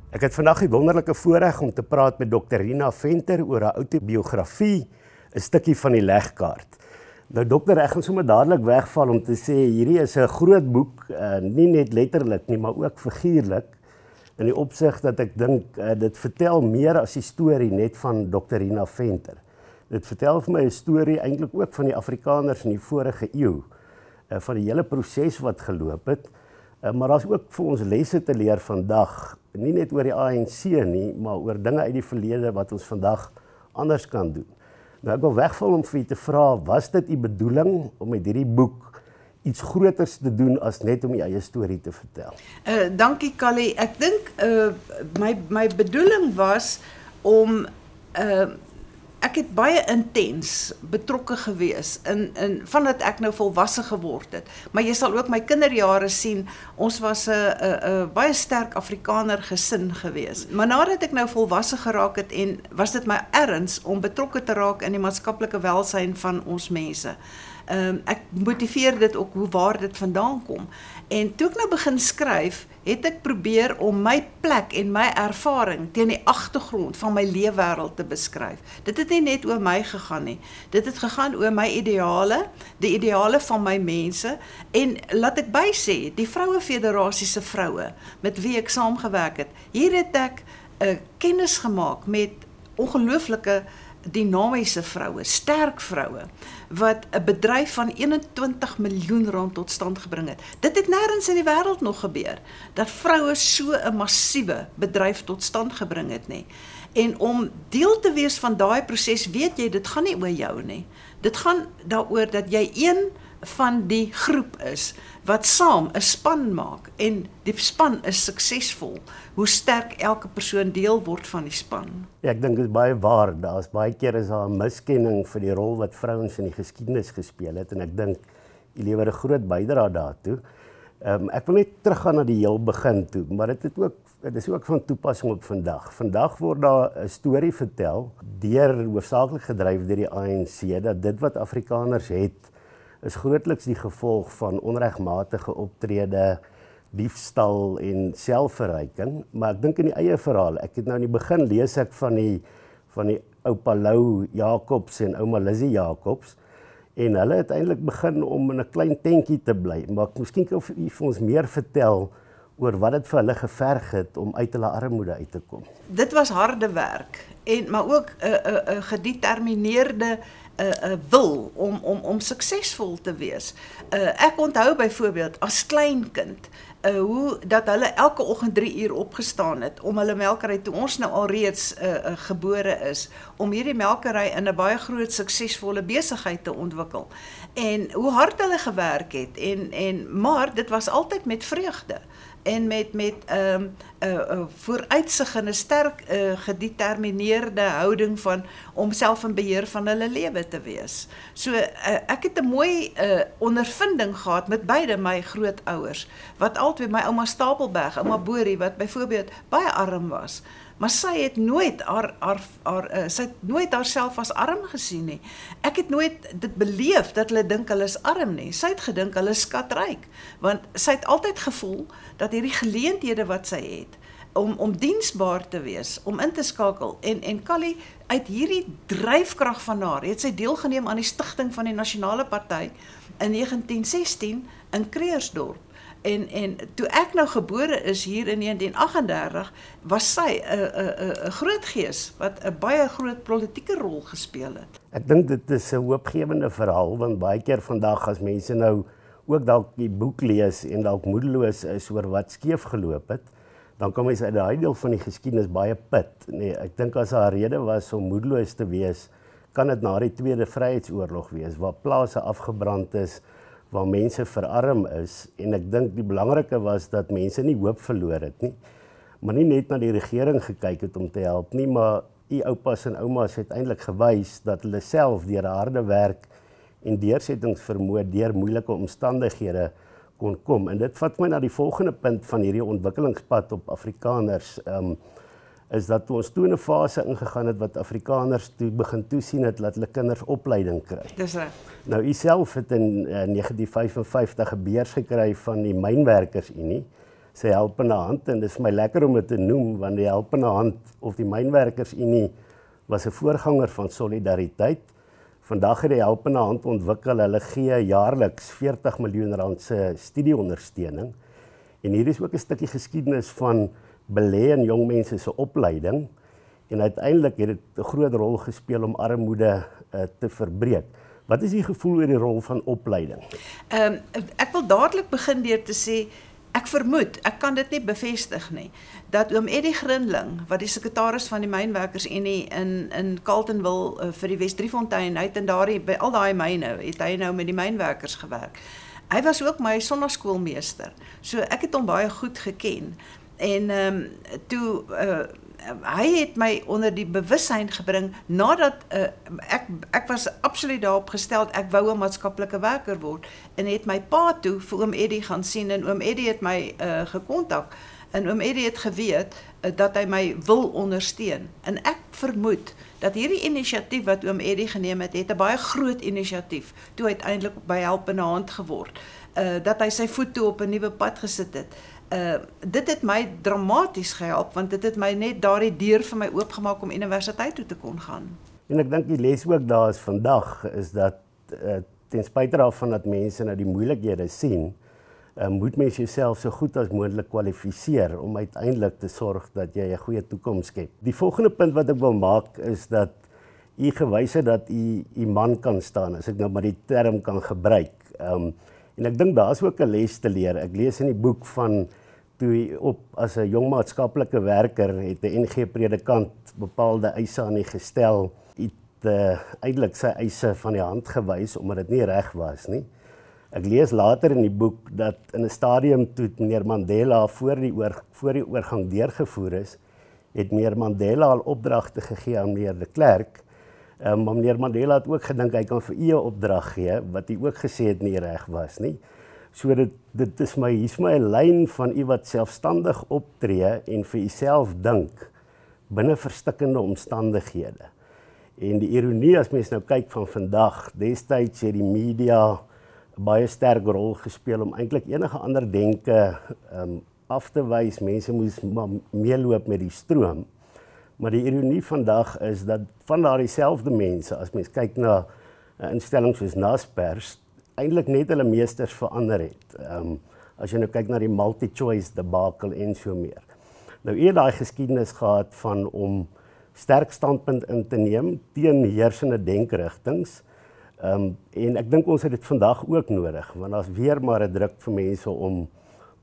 Ek het vandag die wonderlike voorreg om te praat met Dr. Rina Venter oor haar outobiografie, 'n stukkie van die legkaart. Nou dokter, ek gaan sommer dadelik wegval om te sê, hierdie is 'n groot boek, nie net letterlik nie, maar ook figuurlik, in die opsig dat ek dink, dit vertel meer as die storie net van Dr. Rina Venter. Dit vertel vir my 'n storie eintlik ook van die Afrikaners in die vorige eeu, van die hele proses wat geloop het, maar daar's ook vir ons lesse te leer vandag, nie net oor die ANC nie, maar oor dinge uit die verlede wat ons vandag anders kan doen. Nou ek wil wegval om vir u te vra, was dit u bedoeling om met hierdie boek iets groters te doen as net om die eie storie te vertel? Dankie Kallie. Ek dink my bedoeling was om ek het baie intens betrokke gewees in vandat ek nou volwasse geword het. Maar jy sal ook my kinderjare sien, ons was 'n baie sterk Afrikaner gesin gewees. Maar nadat ek nou volwasse geraak het en was dit my erns om betrokke te raak in die maatskaplike welsyn van ons mense. Ek motiveer dit ook waar dit vandaan kom. En toe ek nou begin skryf, het ek probeer om my plek en my ervaring teen die agtergrond van my leefwêreld te beskryf. Dit het nie net oor my gegaan nie. Dit het gegaan oor my ideale, die ideale van my mense en laat ek bysê, die Vrouefederasie se vroue met wie ek saamgewerk het. Hier het ek kennis gemaak met ongelooflike dinamiese vroue, sterk vroue, wat 'n bedryf van 21 miljoen rand tot stand gebring het. Dit het nêrens in die wêreld nog gebeur, dat vroue so 'n massiewe bedryf tot stand gebring het nie. En om deel te wees van daai proses, weet jy, dit gaan nie oor jou nie. Dit gaan daaroor dat jy een van die groep is, wat saam 'n span maak, en die span is suksesvol, hoe sterk elke persoon deel word van die span. Ja, ek dink dit is baie waar, daar's baie keer is daar 'n miskenning vir die rol wat vrouens in die geskiedenis gespeel het, en ek dink, jy lewer 'n groot bydrae daartoe. Ek wil net teruggaan na die heel begin toe, maar dit is ook van toepassing op vandag. Vandag word daar 'n storie vertel, hoofsaaklik gedryf deur die ANC, dat dit wat Afrikaners het, is grootliks die gevolg van onregmatige optrede, diefstal en selfverryking, maar ek dink in die eie verhaal, ek het nou in die begin lees ek van die oupa Lou Jacobs en ouma Lizzie Jacobs, en hulle het eintlik begin om in 'n klein tentjie te bly, maar miskien kan u vir ons meer vertel oor wat dit vir hulle geverg het om uit hulle armoede uit te kom. Dit was harde werk, maar ook 'n gedetermineerde wil om suksesvol te wees. Ek onthou byvoorbeeld as klein kind hoe dat hulle elke oggend 3 uur opgestaan het om hulle melkery, toe ons nou alreeds gebore is, om hierdie melkery in 'n baie groot suksesvolle besigheid te ontwikkel. En hoe hard hulle gewerk het, maar dit was altyd met vreugde en met vooruitsig en 'n sterk gedetermineerde houding om self in beheer van hulle lewe te wees. So ek het 'n mooi ondervinding gehad met beide my grootouers, wat albei my ouma Stapelberg, ouma Borie, wat byvoorbeeld baie arm was, maar sy het nooit haarself as arm gesien nie. Ek het nooit dit beleef dat hulle dink hulle is arm nie. Sy het gedink hulle is skatryk, want sy het altyd gevoel dat hierdie geleenthede wat sy het, om diensbaar te wees, om in te skakel, en Kallie, uit hierdie dryfkrag van haar, het sy deelgeneem aan die stigting van die Nasionale Party in 1916 in Kreersdorp. En toe ek nou gebore is hier in 1938, was sy 'n groot gees, wat 'n baie groot politieke rol gespeel het. Ek dink dit is 'n hoopgewende verhaal, want baie keer vandag as mense nou ook dalk die boek lees en dalk moedeloos is oor wat skeef geloop het, dan kan mens uit daai deel van die geskiedenis baie put. Nee, ek dink as haar rede was om moedeloos te wees, kan dit na die Tweede Vryheidsoorlog wees, waar plase afgebrand is, waar mense verarm is, en ek dink die belangrike was dat mense nie hoop verloor het nie, maar nie net na die regering gekyk het om te help nie, maar die oupas en oumas het eintlik gewys dat hulle self deur harde werk en deursettingsvermoë deur moeilike omstandighede kon kom. En dit vat my na die volgende punt van hierdie ontwikkelingspad op Afrikaners, is dat ons toe in 'n fase ingegaan het wat Afrikaners toe begin toesien het dat hulle kinders opleiding kry. Dis reg. Nou, u self het in 1955 'n beurs gekry van die Mynwerkersunie, sy helpende hand, en dit is my lekker om dit te noem, want die helpende hand of die Mynwerkersunie was 'n voorganger van solidariteit. Vandag het die helpende hand ontwikkel, hulle gee jaarliks R40 miljoen se studieondersteuning. En hier is ook 'n stukkie geskiedenis van belê in jong mense se opleiding. En uiteindelik het dit 'n groot rol gespeel om armoede te verbreek. Wat is die gevoel oor die rol van opleiding? Ek wil dadelik begin deur te sê, ek vermoed, ek kan dit nie bevestig nie, dat oom Eddie Grinling, wat die sekretaris van die Mynwerkersunie in Carletonville vir die Wes-Driefontein, hy het by al daai myne, het hy nou met die mynwerkers gewerk. Hy was ook my sonnaskoolmeester, so ek het hom baie goed geken. En hy het my onder die bewussyn gebring, nadat ek was absoluut daarop gesteld, ek wou 'n maatskaplike werker word, en het my pa toe vir oom Eddie gaan sien, en oom Eddie het my gekontak, en oom Eddie het geweet dat hy my wil ondersteun, en ek vermoed dat hierdie inisiatief wat oom Eddie geneem het 'n baie groot inisiatief, toe uiteindelik by helpende hand geword, dat hy sy voet toe op 'n nuwe pad gesit het. Dit het my dramaties gehelp, want dit het my net daardie deur vir my oopgemaak om universiteit toe te kon gaan. En ek dink die les ook daar is vandag, is dat ten spyte daarvan dat mense nou die moeilikhede sien, moet mens jouself so goed as moontlik kwalifiseer om uiteindelik te sorg dat jy 'n goeie toekoms skep. Die volgende punt wat ek wil maak is dat u gewys het dat u man kan staan, as ek nou maar die term kan gebruik. En ek dink daar is ook 'n les te leer. Ek lees in die boek van toe hy as 'n jong maatskaplike werker het 'n NG predikant bepaalde eise aan hy gestel. Hy het eintlik sy eise van die hand gewys omdat dit nie reg was nie. Ek lees later in die boek dat in 'n stadium toe meneer Mandela voor die oorgang deurgevoer is, het meneer Mandela al opdragte gegee aan meneer de Klerk. Maar meneer Mandela het ook gedink hy kan vir u 'n opdrag gee, wat hy ook gesê het nie reg was nie. So dit is hier's my 'n lyn van u wat selfstandig optree en vir uself dink binne verstikkende omstandighede. En die ironie as mens nou kyk van vandag, destyds het die media 'n baie sterk rol gespeel om eintlik enige ander denke af te wys. Mense moes maar meeloop met die stroom. Maar die ironie vandag is dat van daardie selfde mense, as mens kyk na instellings soos Naspers, eintlik net hulle meesters verander het. As jy nou kyk na die multi-choice debakel en so meer. Nou u het daai geskiedenis gehad van om sterk standpunt in te neem teen heersende denkrigtings. En ek dink ons het dit vandag ook nodig, want daar's weer maar 'n druk vir mense om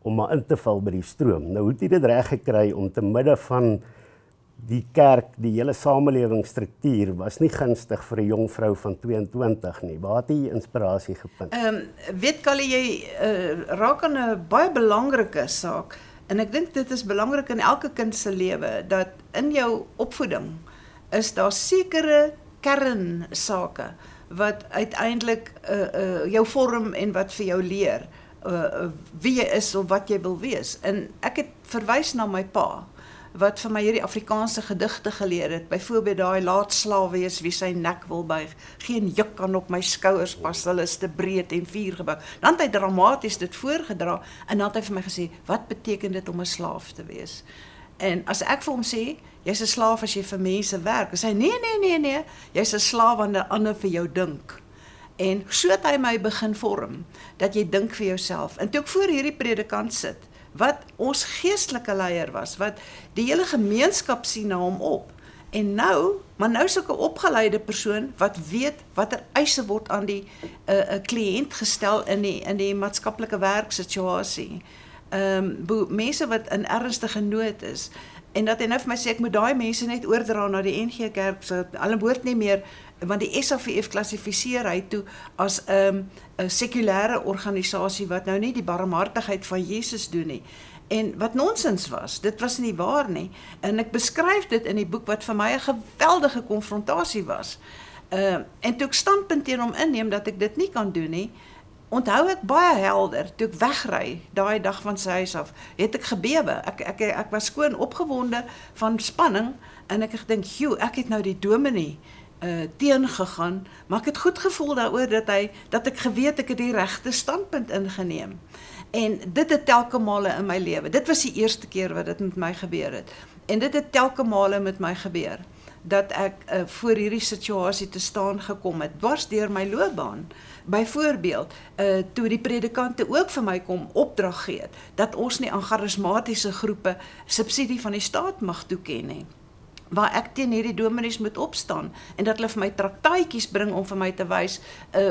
maar in te val by die stroom. Nou hoe het jy dit reg gekry om te midde van die kerk, die hele samelewingsstruktuur was nie gunstig vir 'n jong vrou van 22 nie. Waar het jy inspirasie gevind? Weet Kallie, jy raak aan 'n baie belangrike saak, en ek dink dit is belangrik in elke kind se lewe, dat in jou opvoeding is daar sekere kernsake wat uiteindelik jou vorm en wat vir jou leer wie jy is of wat jy wil wees. En ek het verwys na my pa, wat vir my hierdie Afrikaanse gedigte geleer het, byvoorbeeld daai laat slaaf wees wie sy nek wil buig, geen juk kan op my skouers pas, hulle is te breed en vuur gebou. Dan het hy dramaties dit voorgedra, en dan het hy vir my gesê, wat beteken dit om 'n slaaf te wees? En as ek vir hom sê, jy's 'n slaaf as jy vir mense werk, dan sê hy, nee, jy's 'n slaaf wanneer ander vir jou dink. En so het hy my begin vorm, dat jy dink vir jouself. En toe ek voor hierdie predikant sit, wat ons geestelike leier was, wat die hele gemeenskap sien na hom op. En maar nou is ek 'n opgeleide persoon wat weet watter eise word aan die kliënt gestel in die maatskaplike werksituasie. Mense wat in ernstige nood is. En dat hy nou vir my sê, ek moet daai mense net oordra na die NG Kerk, so hulle behoort nie meer, want die SAVF klassifiseer hy toe as 'n sekulêre organisasie wat nou nie die barmhartigheid van Jesus doen nie. En wat nonsens was, dit was nie waar nie. En ek beskryf dit in die boek wat vir my 'n geweldige konfrontasie was. En toe ek standpunt teen hom inneem dat ek dit nie kan doen nie, onthou ek baie helder, toe ek wegry, daai dag van sy huis af, het ek gebewe. Ek was skoon opgewonde van spanning, en ek het gedink, ek het nou die dominee teengegaan, maar ek het goed gevoel daaroor dat ek geweet ek het die regte standpunt ingeneem. En dit het telke male in my lewe. Dit was die eerste keer wat dit met my gebeur het. En dit het telke male met my gebeur dat ek voor hierdie situasie te staan gekom het, dwars deur my loopbaan. Byvoorbeeld, toe die predikante ook vir my kom opdrag gee, dat ons nie aan charismatiese groepe subsidie van die staat mag toeken nie, waar ek teen hierdie dominees moet opstaan, en dat hulle vir my traktaatjies bring om vir my te wys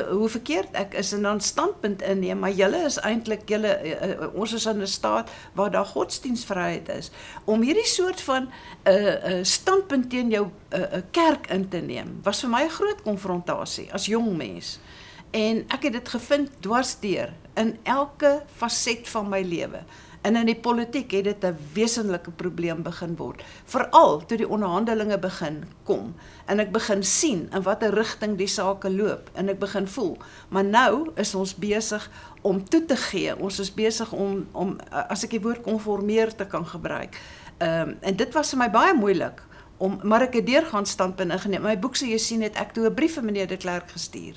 hoe verkeerd ek is, en dan standpunt inneem, maar julle is eintlik, ons is in 'n staat waar daar godsdienstvryheid is, om hierdie soort van standpunt teen jou kerk in te neem, was vir my 'n groot konfrontasie, as jong mens, en ek het dit gevind dwarsdeur, in elke faset van my lewe. En in die politiek het dit 'n wesenlike probleem begin word. Veral toe die onderhandelinge begin kom. En ek begin sien in watter rigting die sake loop. En ek begin voel. Maar nou is ons besig om toe te gee. Ons is besig om as ek die woord konformeer te kan gebruik. En dit was vir my baie moeilik. Maar ek het deurgaan standpunt ingeneem. My boek sê jy sien het ek toe 'n brief vir meneer de Klerk gestuur.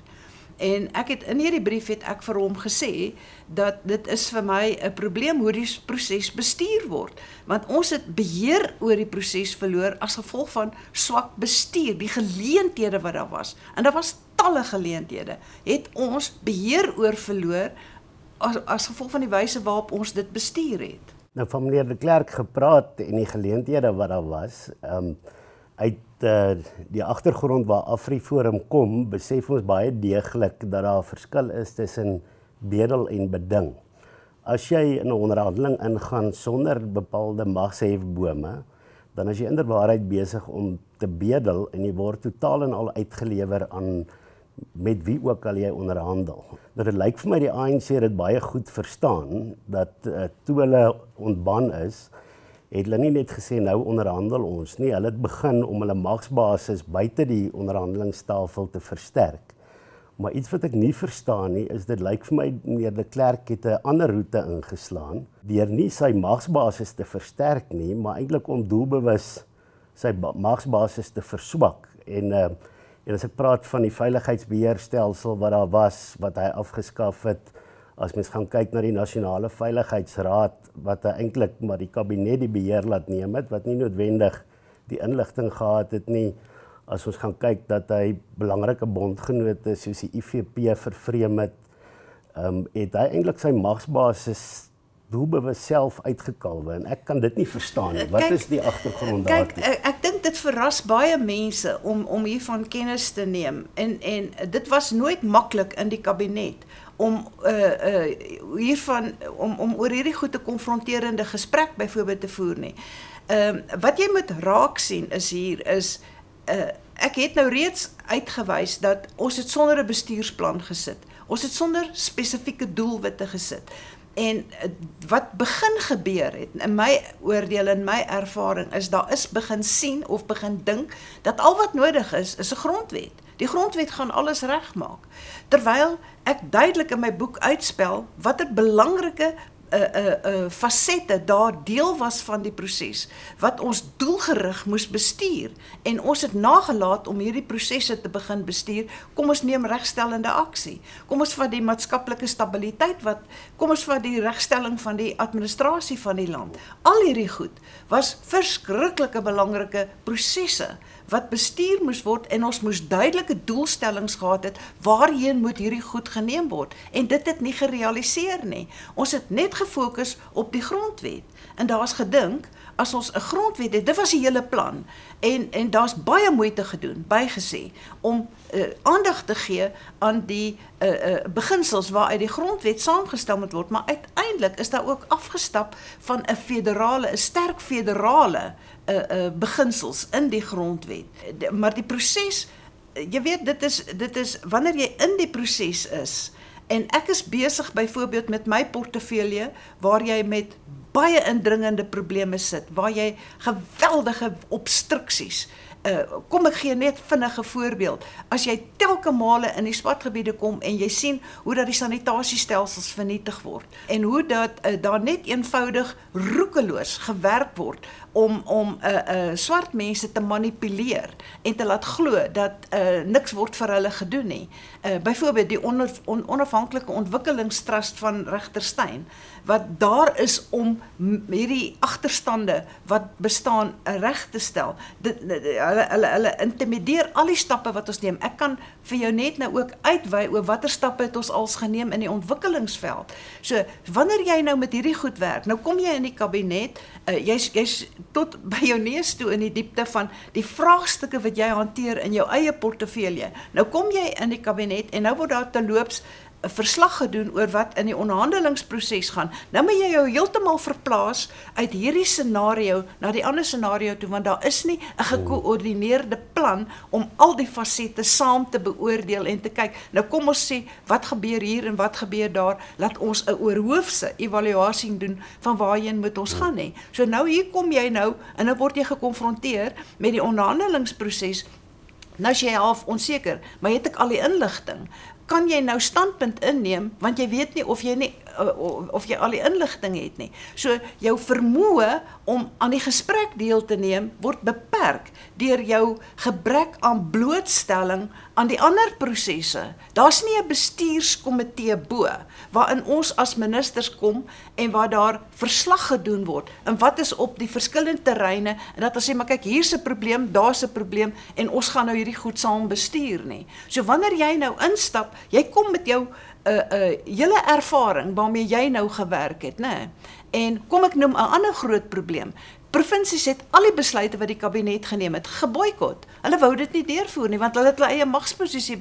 En ek het in hierdie brief het ek vir hom gesê dat dit is vir my 'n probleem hoe die proses bestuur word, want ons het beheer oor die proses verloor as gevolg van swak bestuur, die geleenthede wat daar was, en daar was talle geleenthede, het ons beheer oor verloor as gevolg van die wyse waarop ons dit bestuur het. Nou van meneer de Klerk gepraat en die geleenthede wat daar was, uit die agtergrond waar AfriForum kom, besef ons baie deeglik dat daar 'n verskil is tussen bedel en beding. As jy in 'n onderhandeling ingaan sonder bepaalde magshefbome, dan is jy inderwaarheid besig om te bedel en jy word totaal en al uitgelewer aan met wie ook al jy onderhandel. Nou dit lyk vir my die ANC het dit baie goed verstaan, dat toe hulle ontban is, het hulle nie net gesê nou onderhandel ons nie, hulle het begin om hulle magsbasis buite die onderhandelingstafel te versterk. Maar iets wat ek nie verstaan nie, is dit lyk vir my meneer de Klerk het 'n ander roete ingeslaan, deur nie sy magsbasis te versterk nie, maar eintlik om doelbewus sy magsbasis te verswak. En as ek praat van die veiligheidsbeheerstelsel wat daar was, wat hy afgeskaf het, as mens gaan kyk na die Nasionale Veiligheidsraad, wat eintlik maar die kabinet die beheer laat neem het, wat nie noodwendig die inligting gehad het nie, as ons gaan kyk dat hy belangrike bondgenote soos die IFP vervreem het, het hy eintlik sy magsbasis doelbewus self uitgekalwe, en ek kan dit nie verstaan nie. Wat is die agtergrond daartoe? Kyk, ek dink dit verras baie mense om hiervan kennis te neem, en dit was nooit maklik in die kabinet, om oor hierdie goed 'n konfronterende gesprek byvoorbeeld te voer nie. Wat jy moet raak sien is ek het nou reeds uitgewys dat ons het sonder 'n bestuursplan gesit. Ons het sonder spesifieke doelwitte gesit. En wat begin gebeur het, in my oordeel en my ervaring, is daar is begin sien of begin dink dat al wat nodig is 'n grondwet. Die grondwet gaan alles regmaak. Terwyl ek duidelik in my boek uitspel watter belangrike fasette daar deel was van die proses, wat ons doelgerig moes bestuur, en ons het nagelaat om hierdie prosesse te begin bestuur. Kom ons neem regstellende aksie, kom ons vat die maatskaplike stabiliteit, kom ons vat die regstelling van die administrasie van die land. Al hierdie goed was verskriklike belangrike prosesse, wat bestuur moes word, en ons moes duidelike doelstellings gehad het, waarheen moet hierdie goed geneem word, en dit het nie gerealiseer nie. Ons het net gefokus op die grondwet, en daar is gedink, as ons 'n grondwet het, dit was die hele plan, en daar's baie moeite gedoen, bygesê, om aandag te gee aan die beginsels waaruit die grondwet saamgestel moet word, maar uiteindelik is daar ook afgestap van 'n sterk federale beginsels in die grondwet. Maar die proses, jy weet, dit is wanneer jy in die proses is, en ek is besig byvoorbeeld met my portefeulje, waar jy met baie indringende probleme sit, waar jy geweldige obstruksies Kom ek gee net vinnige voorbeeld. As jy telke male in die spadgebiede kom en jy sien hoe dat die sanitasiestelsels vernietig word en hoe dat daar net eenvoudig roekeloos gewerk word om swart mense te manipuleer en te laat glo dat niks word vir hulle gedoen nie. Byvoorbeeld die onafhanklike ontwikkelingstrust van Regter Steyn, wat daar is om hierdie agterstande wat bestaan reg te stel. Hulle intimideer al die stappe wat ons neem. Ek kan vir jou net nou ook uitwy oor watter stappe het ons als geneem in die ontwikkelingsveld. So, wanneer jy nou met hierdie goed werk, nou kom jy in die kabinet, jy's tot by jou neus toe in die diepte van die vraagstukke wat jy hanteer in jou eie portefeulje. Nou kom jy in die kabinet en nou word daar terloops 'n verslag gedoen oor wat in die onderhandelingsproses gaan. Nou moet jy jou heeltemal verplaas uit hierdie scenario na die ander scenario toe, want daar is nie 'n gekoördineerde plan om al die fasette saam te beoordeel en te kyk. Nou kom ons sê, wat gebeur hier en wat gebeur daar? Laat ons 'n oorhoofse evaluasie doen van waarheen moet ons gaan hê. So nou hier kom jy nou en dan word jy gekonfronteer met die onderhandelingsproses. Nou is jy half onseker, maar het ek al die inligting? Kan jy nou standpunt inneem, want jy weet nie of jy al die inligting het nie. So jou vermoë om aan die gesprek deel te neem word beperk deur jou gebrek aan blootstelling aan die ander prosesse. Daar's nie 'n bestuurskomitee bo waarin ons as ministers kom en waar daar verslag gedoen word en wat is op die verskillende terreine en dat ons sê maar kyk, hier's 'n probleem, daar's 'n probleem en ons gaan nou hierdie goed saam bestuur nie. So wanneer jy nou instap, jy kom met jou hele ervaring waarmee jy nou gewerk het, né? En kom ek noem 'n ander groot probleem. Provinsies het al die besluite wat die kabinet geneem het, geboikot. Hulle wou dit nie deurvoer nie, want hulle het hulle eie magsposisie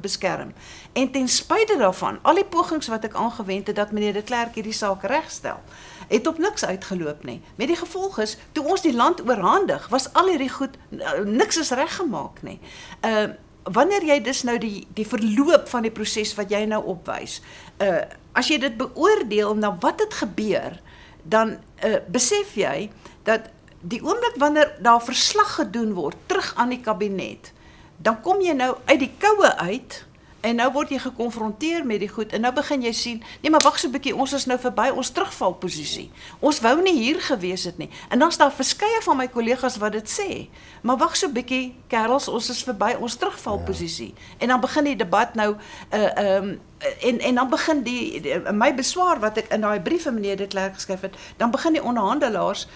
beskerm. En ten spyte daarvan, al die pogings wat ek aangewend het dat meneer de Klerk hierdie saak regstel, het op niks uitgeloop nie. Met die gevolg is, toe ons die land oorhandig, was al hierdie goed, niks is reggemaak nie. Wanneer jy dus nou die verloop van die proses wat jy nou opwys, as jy dit beoordeel na wat het gebeur, dan besef jy dat die oomblik wanneer daar verslag gedoen word, terug aan die kabinet, dan kom jy nou uit die koue uit, en nou word jy gekonfronteer met die goed, en nou begin jy sien, nee maar wag so 'n bietjie, ons is nou verby ons terugvalposisie. Ons wou nie hier gewees het nie. En dan's daar verskeie van my kollegas wat dit sê. Maar wag so 'n bietjie, kerels, ons is verby ons terugvalposisie. Ja. En dan begin die debat nou, en dan begin my beswaar wat ek in daai brief aan meneer de Klerk geskryf het, dan begin die onderhandelaars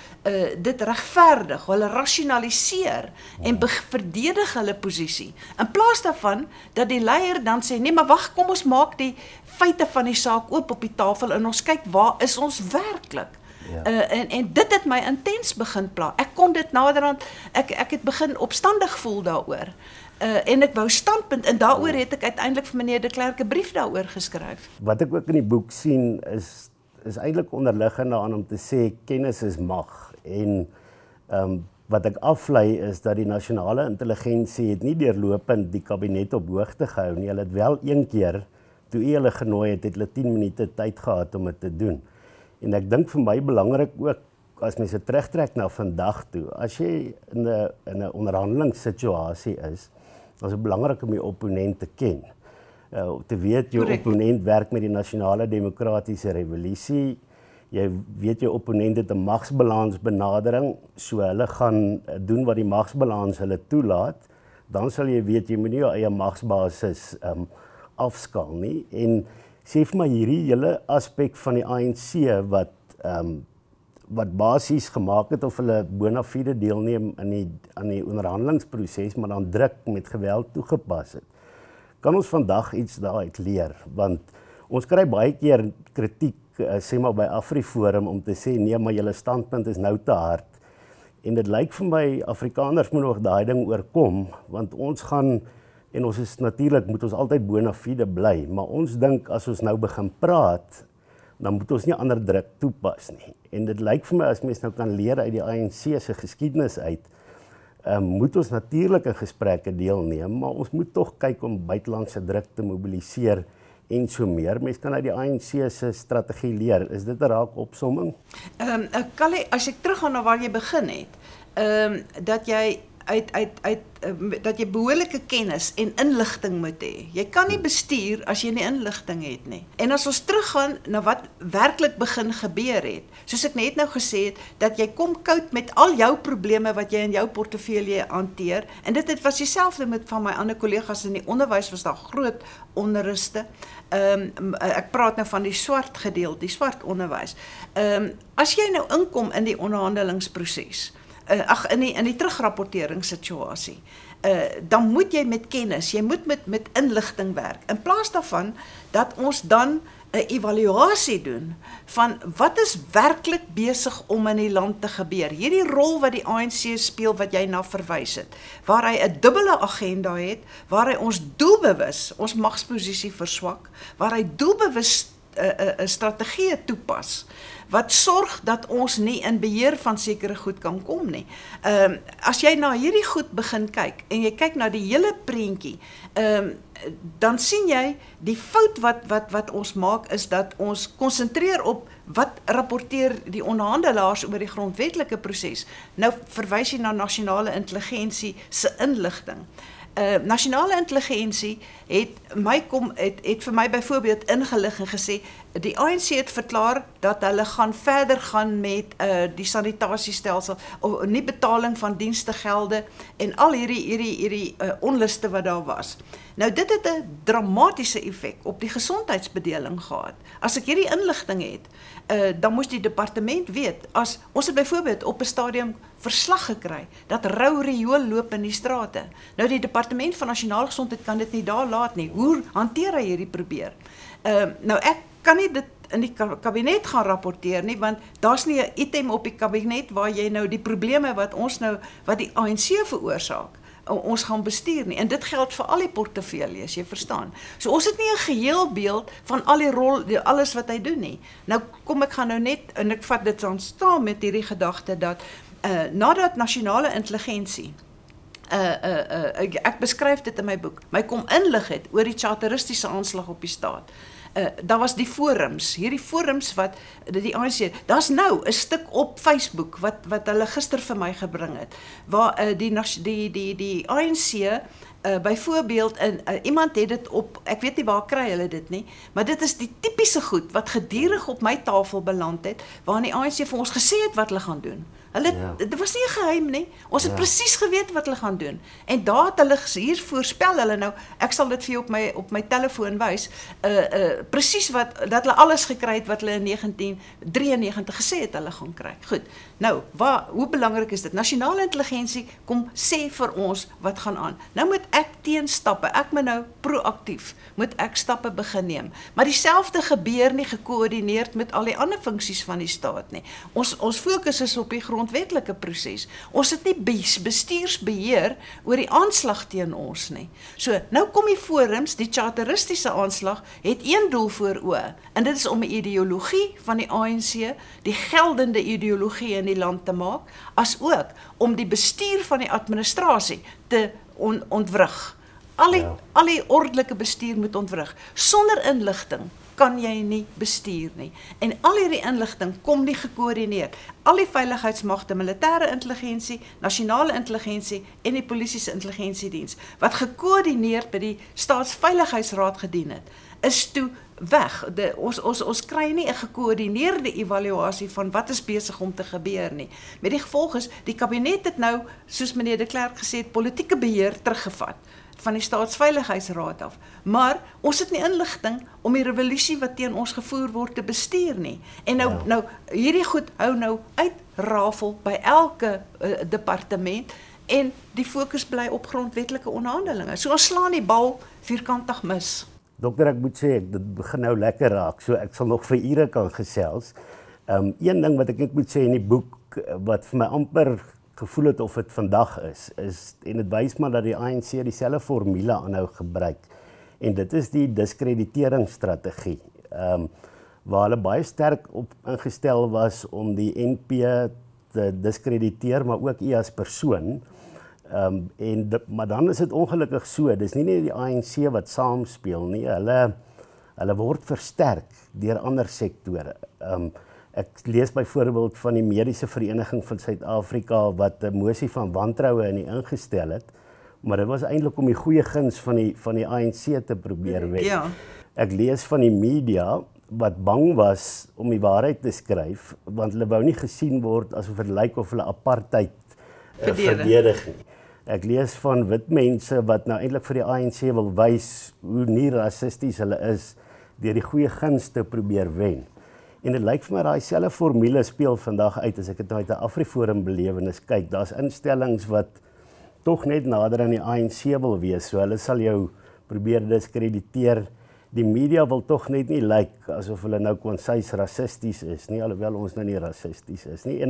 dit regverdig, hulle rasionaliseer en verdedig hulle posisie. In plaas daarvan dat die leier dan sê, nee maar wag, kom ons maak die feite van die saak oop op die tafel en ons kyk waar is ons werklik. Ja. En dit het my intens begin pla. Ek kon dit naderhand, ek het begin opstandig voel daaroor. En ek wou standpunt, en daaroor het ek uiteindelik vir meneer de Klerk 'n brief daaroor geskryf. Wat ek ook in die boek sien, is eintlik onderliggend daaraan om te sê, kennis is mag. En wat ek aflei is dat die nasionale intelligensie het nie deurlopend die kabinet op hoogte gehou nie. Hulle het wel een keer, toe hulle genooi het hulle 10 minute tyd gehad om dit te doen. En ek dink vir my belangrik ook, as mense terugtrek na vandag toe, as jy in 'n onderhandelingssituasie is, dan is dit belangrik om jou opponent te ken. Te weet jou opponent werk met die nasionale demokratiese revolusie, jy weet jou opponent het 'n magsbalansbenadering, so hulle gaan doen wat die magsbalans hulle toelaat, dan sal jy weet jy moet nie jou eie magsbasis afskaal nie. En sê vir my hierdie hele aspek van die ANC wat basies gemaak het of hulle bona fide deelneem aan die onderhandelingsproses, maar dan druk met geweld toegepas het. Kan ons vandag iets daaruit leer? Want ons kry baie keer kritiek, sê maar by AfriForum, om te sê, nee, maar julle standpunt is nou te hard. En dit lyk vir my, Afrikaners moet nog daai ding oorkom, want ons gaan, en ons is natuurlik, moet ons altyd bona fide bly, maar ons dink, as ons nou begin praat, dan moet ons nie ander druk toepas nie. En dit lyk vir my, as mens nou kan leer uit die ANC se geskiedenis uit, moet ons natuurlik in gesprekke deelneem, maar ons moet tog kyk om buitelandse druk te mobiliseer en so meer. Mens kan uit die ANC se strategie leer. Is dit 'n raak opsomming? Kallie, as ek teruggaan na waar jy begin het, dat jy dat jy behoorlike kennis en inligting moet hê. Jy kan nie bestuur as jy nie inligting het nie. En as ons teruggaan na wat werklik begin gebeur het, soos ek net nou gesê het, dat jy kom koud met al jou probleme wat jy in jou portefeulje hanteer, en dit was dieselfde met van my ander kollegas in die onderwys, was daar groot onruste. Ek praat nou van die swart gedeelte, die swart onderwys. As jy nou inkom in die onderhandelingsproses, in die terugrapporteringssituasie, dan moet jy met kennis, jy moet met inligting werk, in plaas daarvan dat ons dan 'n evaluasie doen van wat is werklik besig om in die land te gebeur. Hierdie rol wat die ANC speel wat jy na verwys het, waar hy 'n dubbele agenda het, waar hy ons doelbewus, ons magsposisie verswak, waar hy doelbewus strategieë toepas, wat sorg dat ons nie in beheer van sekere goed kan kom nie. As jy na hierdie goed begin kyk, en jy kyk na die hele prentjie, dan sien jy, die fout wat ons maak, is dat ons konsentreer op, wat rapporteer die onderhandelaars oor die grondwetlike proses. Nou verwys jy na nasionale intelligensie se inligting. Nasionale intelligensie het vir my byvoorbeeld ingelig en gesê, die ANC het verklaar dat hulle verder gaan met die sanitasiestelsel, of nie betaling van dienstegelde, en al hierdie onluste wat daar was. Nou dit het 'n dramatiese effek op die gesondheidsbedeling gehad. As ek hierdie inligting het, dan moes die departement weet, as ons het byvoorbeeld op 'n stadium verslag gekry, dat rou riool loop in die strate. Nou die departement van nasionale gesondheid kan dit nie daar laat nie. Hoe hanteer hy hierdie probeer? Nou ek kan nie dit in die kabinet gaan rapporteer nie, want daar's nie 'n item op die kabinet waar jy nou die probleme wat die ANC veroorsaak, ons gaan bestuur nie. En dit geld vir al die portefeuilles, jy verstaan. So ons het nie 'n geheelbeeld van alles wat hy doen nie. Nou kom ek gaan nou net, en ek vat dit aan staan met hierdie gedagte dat nadat nasionale intelligensie, ek beskryf dit in my boek, my kom inlig het oor die charteristiese aanslag op die staat. Daar was die forums, hierdie forums wat die ANC, daar's nou 'n stuk op Facebook wat hulle gister vir my gebring het, waar die ANC byvoorbeeld, iemand het dit op, ek weet nie waar kry hulle dit nie, maar dit is die tipiese goed wat gedurig op my tafel beland het, waar die ANC vir ons gesê het wat hulle gaan doen. Dit was nie 'n geheim nie, ons het presies geweet wat hulle gaan doen, en daar het hulle hier voorspel hulle nou, ek sal dit vir jou op my telefoon wys, presies dat hulle alles gekry het wat hulle in 1993 gesê het hulle gaan kry. Goed, nou, hoe belangrik is dit? Nasionale intelligensie kom sê vir ons wat gaan aan. Nou moet ek teenstappe, ek moet nou proaktief, moet ek stappe begin neem. Maar dieselfde gebeur nie gekoördineerd met al die ander funksies van die staat nie. Ons fokus is op die grondwetlike proses. Ons het nie bestuursbeheer oor die aanslag teen ons nie. So, nou kom die forums, die charteristiese aanslag, het een doel voor oë, en dit is om 'n ideologie van die ANC, die geldende ideologie in die land te maak, as ook om die bestuur van die administrasie te ontwrig. Al die ordelike bestuur moet ontwrig. Sonder inligting kan jy nie bestuur nie. En al hierdie inligting kom nie gekoördineerd. Al die veiligheidsmagte, militêre intelligensie, nasionale intelligensie en die polisie se intelligensiediens, wat gekoördineerd by die Staatsveiligheidsraad gedien het, is toe weg. Ons kry nie 'n gekoördineerde evaluasie van wat is besig om te gebeur nie. Met die gevolg is, die kabinet het nou, soos meneer de Klerk gesê het, politieke beheer teruggevat van die Staatsveiligheidsraad af. Maar ons het nie inligting om die revolusie wat teen ons gevoer word te bestuur nie. En nou hierdie goed hou nou uitrafel by elke departement, en die fokus bly op grondwetlike onderhandelinge. So ons slaan die bal vierkantig mis. Dokter, ek moet sê, dit begin nou lekker raak, so ek sal nog vir ure kan gesels. Een ding wat ek net moet sê in die boek, wat vir my amper gevoel het of het vandag is, en het wys maar dat die ANC dieselfde formule aanhou gebruik, en dit is die diskrediteringstrategie, waar hulle baie sterk op ingestel was om die NP te diskrediteer, maar ook as persoon, maar dan is dit ongelukkig so, dis nie net die ANC wat saamspeel nie, hulle word versterk deur ander sektore. Ek lees byvoorbeeld van die Mediese Vereniging van Suid-Afrika wat 'n mosie van wantroue ingestel het, maar dit was eintlik om die goeie guns van die ANC te probeer wen. Ja. Ek lees van die media wat bang was om die waarheid te skryf, want hulle wou nie gesien word asof dit lyk of hulle apartheid verdedig nie. Ek lees van wit mense wat nou eintlik vir die ANC wil wys hoe nie rassisties hulle is deur die goeie guns te probeer wen. En dit lyk vir my daai selfe formule speel vandag uit as ek dit nou uit 'n Afriforum belewenis kyk. Daar's instellings wat tog net nader aan die ANC wil wees, so hulle sal jou probeer diskrediteer. Die media wil tog net nie lyk asof hulle nou konsys rassisties is nie, alhoewel ons nou nie rassisties is nie. En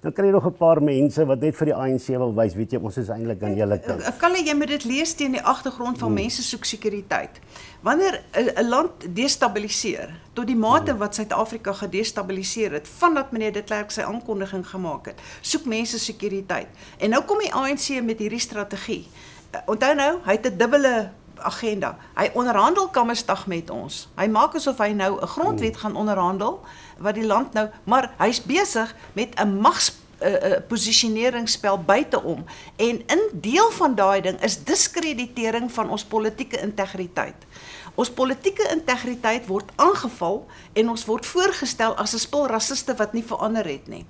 dan kry jy nog 'n paar mense wat net vir die ANC wil wys, weet jy, ons is eintlik aan julle kant. Kallie, jy moet dit lees teen die agtergrond van mense soek sekuriteit. Wanneer 'n land destabiliseer, tot die mate wat Suid-Afrika gedestabiliseer het, vandat meneer de Klerk sy aankondiging gemaak het, soek mense sekuriteit. En nou kom die ANC met hierdie strategie. Onthou nou, hy het 'n dubbele agenda. Hy onderhandel kammersdag met ons. Hy maak asof hy nou 'n grondwet gaan onderhandel, wat die land nou, maar hy's besig met 'n posisioneringsspel buiteom. En in deel van daai ding is diskreditering van ons politieke integriteit. Ons politieke integriteit word aangeval en ons word voorgestel as 'n spul rassiste wat nie verander het nie.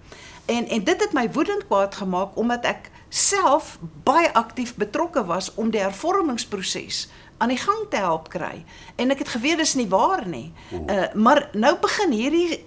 En dit het my woedend kwaad gemaak omdat ek self baie aktief betrokke was om die hervormingsproses aan die gang te help kry. En ek het geweet dis nie waar nie. Maar nou begin hierdie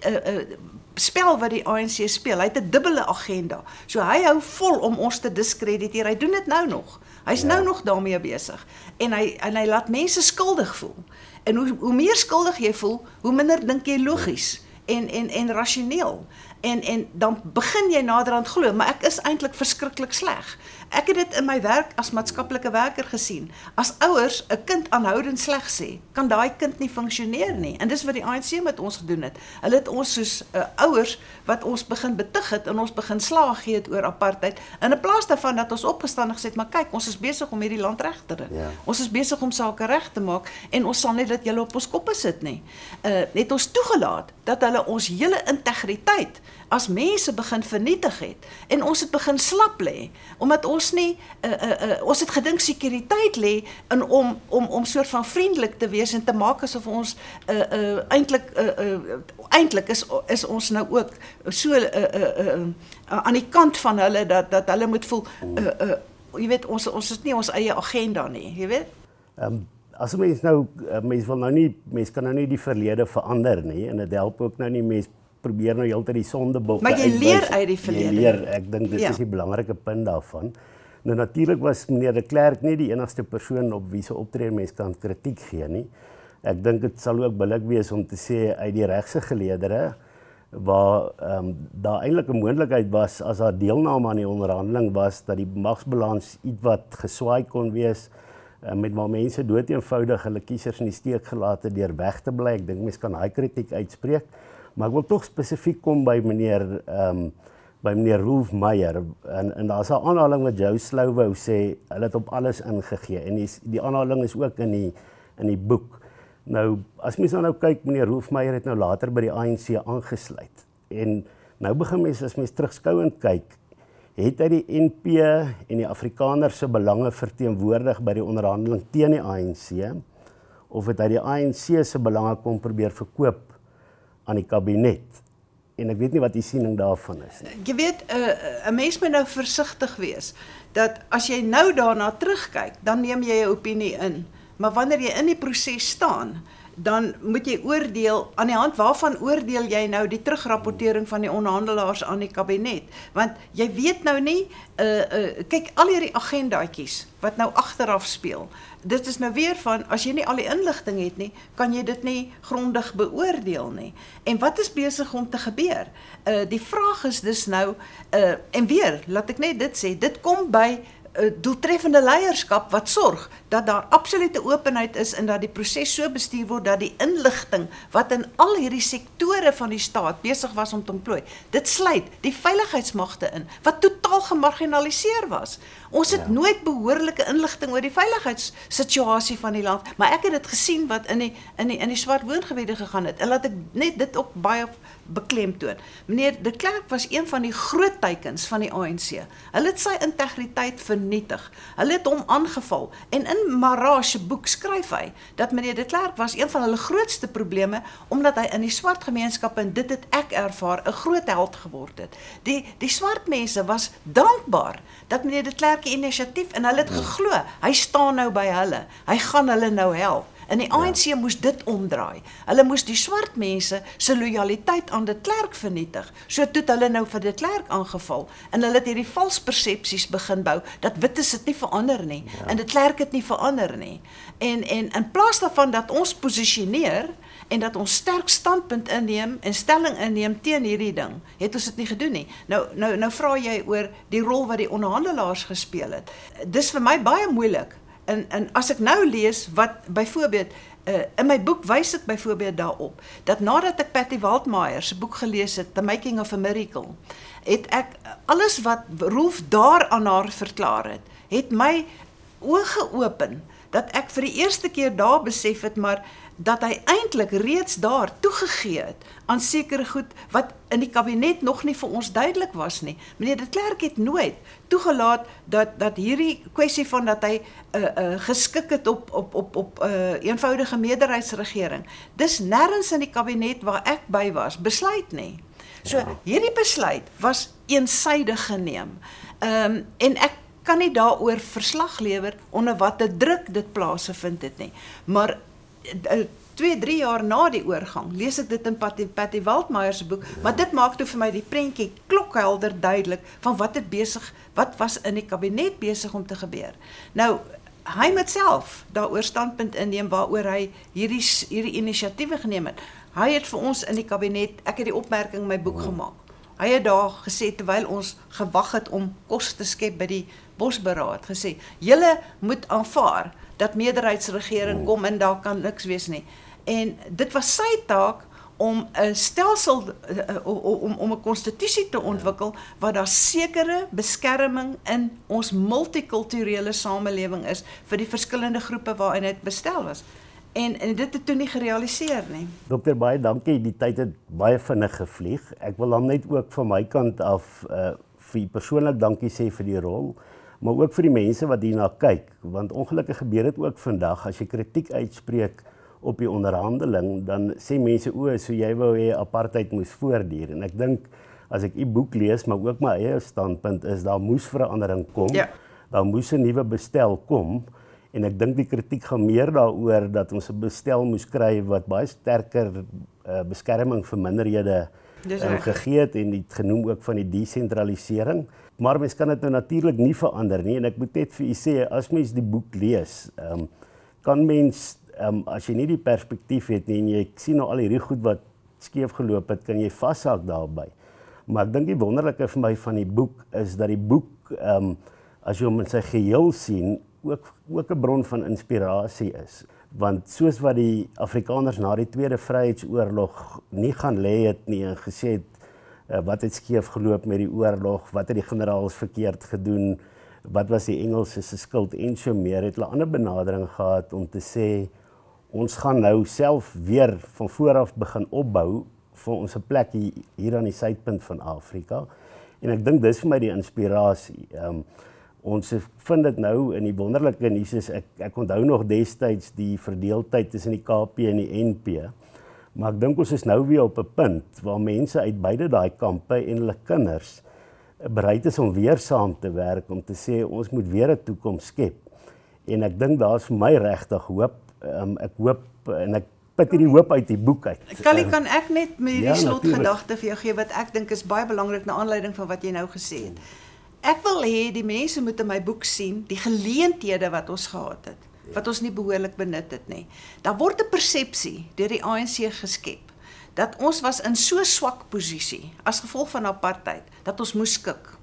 spel wat die ANC speel. Hy het 'n dubbele agenda. So hy hou vol om ons te diskrediteer. Hy doen dit nou nog. Hy's nou nog daarmee besig. En hy laat mense skuldig voel. En hoe meer skuldig jy voel, hoe minder dink jy logies en rasioneel. En dan begin jy naderhand glo, maar ek is eintlik verskriklik sleg. Ek het dit in my werk as maatskaplike werker gesien. As ouers 'n kind aanhoudend sleg sê, kan daai kind nie funksioneer nie. En dis wat die ANC met ons gedoen het. Hulle het ons soos ouers wat ons begin betug het en ons begin slaag gee het oor apartheid. In 'n plaas daarvan dat ons opgestaan en gesê het, maar kyk, ons is besig om hierdie land reg te doen. Ja. Ons is besig om sake reg te maak en ons sal nie dit julle op ons koppe sit nie. Het ons toegelaat dat hulle ons hele integriteit as mense begin vernietig het en ons het begin slap lê omdat ons nie ons het gedink sekuriteit lê in om soort van vriendelik te wees en te maak asof ons eintlik is ons nou ook so aan die kant van hulle dat hulle moet voel jy weet ons het nie ons eie agenda nie, jy weet. As mens kan nou nie die verlede verander nie en dit help ook nou nie mense probeer nou heeltyd die sondebokke maar jy leer uit die verlede. Jy leer, ek dink dit is die belangrike punt daarvan. Nou natuurlik was meneer de Klerk nie die enigste persoon op wie se optrede mens kan kritiek gee nie. Ek dink dit sal ook billik wees om te sê uit die regse geleedere waar daar eintlik 'n moontlikheid was as daar deelname aan die onderhandeling was dat die magsbalans ietwat geswaai kon wees met waar mense dood eenvoudig hulle kiesers in die steek gelaat het deur weg te bly. Ek dink mense kan daai kritiek uitspreek. Maar ek wil tog spesifiek kom by meneer Rolf Meyer en daar's 'n aanhaling wat Jou Slou wou sê, hulle het op alles ingegee en die aanhaling is ook in die boek. Nou, as mens nou kyk, meneer Rolf Meyer het nou later by die ANC aangesluit en nou begin mens as mens terugskouend kyk, het hy die NP en die Afrikaner se belange verteenwoordig by die onderhandeling teen die ANC of het hy die ANC se belange kom probeer verkoop aan die kabinet. En ek weet nie wat die siening daarvan is nie. Jy weet, 'n mens moet nou versigtig wees, dat as jy nou daarna terugkyk, dan neem jy 'n opinie in. Maar wanneer jy in die proses staan, dan moet jy oordeel, aan die hand waarvan oordeel jy nou die terugrapportering van die onderhandelaars aan die kabinet? Want jy weet nou nie, kyk, al hierdie agendaatjies wat nou agteraf speel, dit is nou weer van, as jy nie al die inligting het nie, kan jy dit nie grondig beoordeel nie. En wat is besig om te gebeur? Die vraag is dus nou, en weer, laat ek net dit sê, dit kom by doeltreffende leierskap wat sorg dat daar absolute openheid is en dat die proses so bestuur word dat die inligting wat in al hierdie sektore van die staat besig was om te ontplooi, dit sluit die veiligheidsmagte in, wat totaal totaal gemarginaliseer was. Ons het nooit behoorlike inligting oor die veiligheidssituasie van die land, maar ek het dit gesien wat in die swart woongebiede gegaan het. En laat ek net dit ook baie beklemtoon. Meneer de Klerk was een van die groot teikens van die ANC. Hulle het sy integriteit vernietig. Hulle het hom aangeval. En in Mara se boek skryf hy dat meneer de Klerk was een van hulle grootste probleme, omdat hy in die swart gemeenskap, en dit het ek ervaar, 'n groot held geword het. Die swart mense was dankbaar dat meneer de Klerk die inisiatief, en hulle het geglo, hy staan nou by hulle, hy gaan hulle nou help. En die ANC moes dit omdraai. Hulle moes die swart mense se lojaliteit aan de Klerk vernietig. So toe het hulle nou vir de Klerk aangeval. En hulle het hierdie vals persepsies begin bou, dat wit is het nie verander nie. En de Klerk het nie verander nie. En in plaas daarvan dat ons posisioneer, en dat ons sterk standpunt inneem, en stelling inneem teen hierdie ding, het ons dit nie gedoen nie. Nou vra jy oor die rol wat die onderhandelaars gespeel het. Dis vir my baie moeilik. En as ek nou lees wat byvoorbeeld in my boek wys ek byvoorbeeld daarop dat nadat ek Patty Waldmeyer se boek gelees het, The Making of a Miracle, het ek alles wat Rolf daar aan haar verklaar het my oë geopen dat ek vir die eerste keer daar besef het, maar dat hy eintlik reeds daar toegegee het aan sekere goed wat in die kabinet nog nie vir ons duidelik was nie. Meneer de Klerk het nooit toegelaat dat hierdie kwessie van dat hy geskik het op eenvoudige meerderheidsregering. Dis nêrens in die kabinet waar ek by was besluit nie. So hierdie besluit was eensaidig geneem. En ek kan nie daaroor verslag lewer onder watter druk dit plaasgevind het nie. Maar 2-3 jaar na die oorgang, lees ek dit in Patty Waldmeyer se boek, maar dit maak toe vir my die prentjie klokhelder duidelik van wat was in die kabinet besig om te gebeur. Nou, hy moet self daaroor standpunt inneem waaroor hy hierdie inisiatiewe geneem het. Hy het vir ons in die kabinet, ek het die opmerking in my boek gemaak. Hy het daar gesê, terwyl ons gewag het om kos te skep by die bosberaad, gesê, julle moet aanvaar dat meerderheidsregering kom en daar kan niks wees nie. En dit was sy taak om 'n stelsel, om 'n konstitusie te ontwikkel, waar daar sekere beskerming in ons multikulturele samelewing is, vir die verskillende groepe waarin dit bestel was. En dit het toe nie gerealiseer nie. Dokter, baie dankie, die tyd het baie vinnig gevlieg. Ek wil dan net ook van my kant af vir persoonlik dankie sê vir die rol, maar ook vir die mense wat hierna kyk, want ongelukkig gebeur dit ook vandag, as jy kritiek uitspreek op die onderhandeling, dan sê mense, so jy wou hê apartheid moes voortduur, en ek dink, as ek die boek lees, maar ook my eie standpunt is, daar moes verandering kom, daar moes 'n nuwe bestel kom, en ek dink die kritiek gaan meer daaroor, dat ons 'n bestel moes kry, wat baie sterker beskerming vir minderhede gegee het, en dit genoem ook van die desentralisering. Maar mens kan dit nou natuurlik nie verander nie, en ek moet net vir u sê, as mens die boek lees, kan mens, as jy nie die perspektief het nie, en jy sien nou al hierdie goed wat skeef geloop het, kan jy vashak daarby. Maar ek dink die wonderlike vir my van die boek, is dat die boek, as jy hom in sy geheel sien, ook 'n bron van inspirasie is. Want soos wat die Afrikaners na die Tweede Vryheidsoorlog nie gaan lê het nie, en gesê het, wat het skeef geloop met die oorlog, wat het die generaals verkeerd gedoen, wat was die Engelse se skuld en so meer, het hulle 'n ander benadering gehad om te sê, ons gaan nou self weer van vooraf begin opbou vir ons plek hier aan die suidpunt van Afrika. En ek dink dis vir my die inspirasie. Ons vind dit nou in die wonderlike nuus is, ek onthou nog destyds die verdeeldheid tussen die KP en die NP, maar ek dink ons is nou weer op 'n punt waar mense uit beide daai kampe en hulle kinders bereid is om weer saam te werk, om te sê ons moet weer 'n toekoms skep. En ek dink daar's vir my regtig hoop. Ek hoop, en ek put hierdie hoop uit die boek uit. Kallie, kan ek net met hierdie slotgedagte vir jou gee, wat ek dink is baie belangrik na aanleiding van wat jy nou gesê het. Ek wil hê die mense moet in my boek sien die geleenthede wat ons gehad het, wat ons nie behoorlik benut het nie. Daar word 'n persepsie deur die ANC geskep dat ons was in so swak posisie as gevolg van apartheid dat ons moes skik.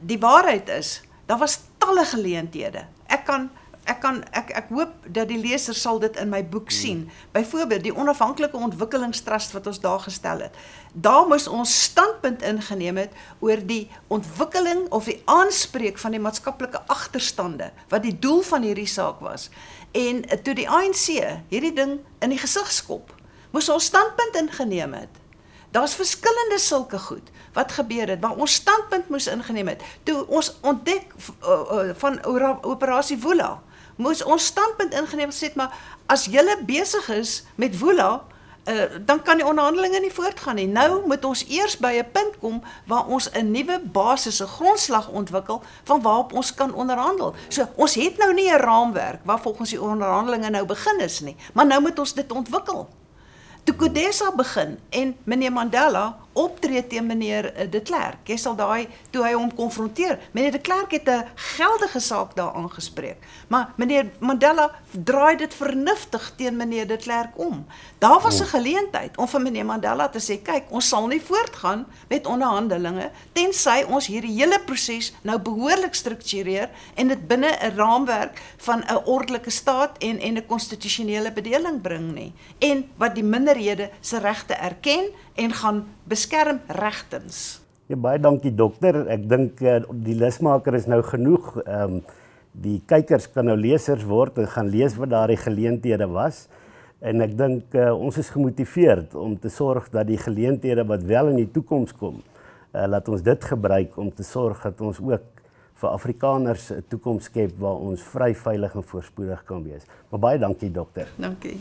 Die waarheid is, daar was talle geleenthede. ek hoop dat die leser sal dit in my boek sien. Byvoorbeeld die onafhanklike ontwikkelingstrust wat ons daar gestel het. Daar moes ons standpunt ingeneem het oor die ontwikkeling of die aanspreek van die maatskaplike agterstande, wat die doel van hierdie saak was. En toe die ANC hierdie ding in die gesig skop, moes ons standpunt ingeneem het. Daar's verskillende sulke goed wat gebeur het, waar ons standpunt moes ingeneem het. Toe ons ontdek van operasie Woela, moes ons standpunt ingeneem het, sê maar, as julle besig is met Woela, dan kan die onderhandelinge nie voortgaan nie. Nou moet ons eers by 'n punt kom waar ons 'n nuwe basis, 'n grondslag ontwikkel van waarop ons kan onderhandel. So ons het nou nie 'n raamwerk waar volgens die onderhandelinge nou begin is nie, maar nou moet ons dit ontwikkel. Toe Kodesa begin en meneer Mandela optree teen meneer de Klerk, jy sal toe hy hom konfronteer, meneer de Klerk het 'n geldige saak daar aangespreek, maar meneer Mandela draai dit vernuftig teen meneer de Klerk om. Daar was 'n geleentheid om vir meneer Mandela te sê, kyk, ons sal nie voortgaan met onderhandelinge, tensy ons hierdie hele proses nou behoorlik struktureer en dit binne 'n raamwerk van 'n ordelike staat en 'n konstitusionele bedeling bring nie, en wat die minderhede se regte erken en gaan beskerm regtens. Ja, baie dankie dokter. Ek dink die lesmaker is nou genoeg. Die kykers kan nou lesers word en gaan lees wat daardie geleenthede was. En ek dink ons is gemotiveerd om te sorg dat die geleenthede wat wel in die toekoms kom, laat ons dit gebruik om te sorg dat ons ook vir Afrikaners 'n toekoms skep waar ons vry, veilig en voorspoedig kan wees. Maar baie dankie dokter. Dankie.